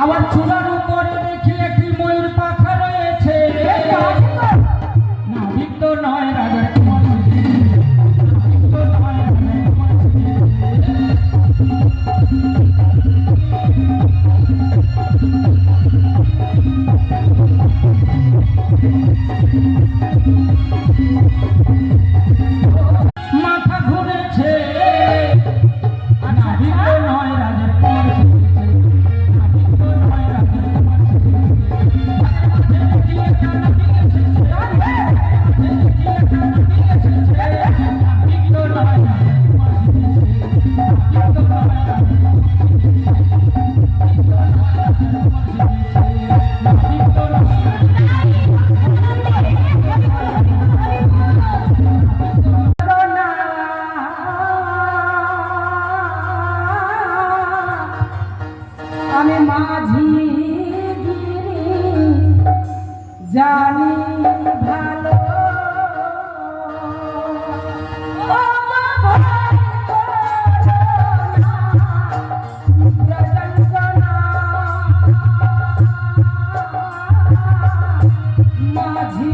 আবার চুলার উপরে দেখি একটি ময়ূর পাখা রয়েছে। নাবিক তো নয় রাজার কুমার, নাবিক তো নয় রাজার মাথা ঘুরেছে, নাবিক তো নয় রাজার কুমার, নাবিক তো নয় রাজার কুমার। আমি মাঝি জানি ভালো, মাঝি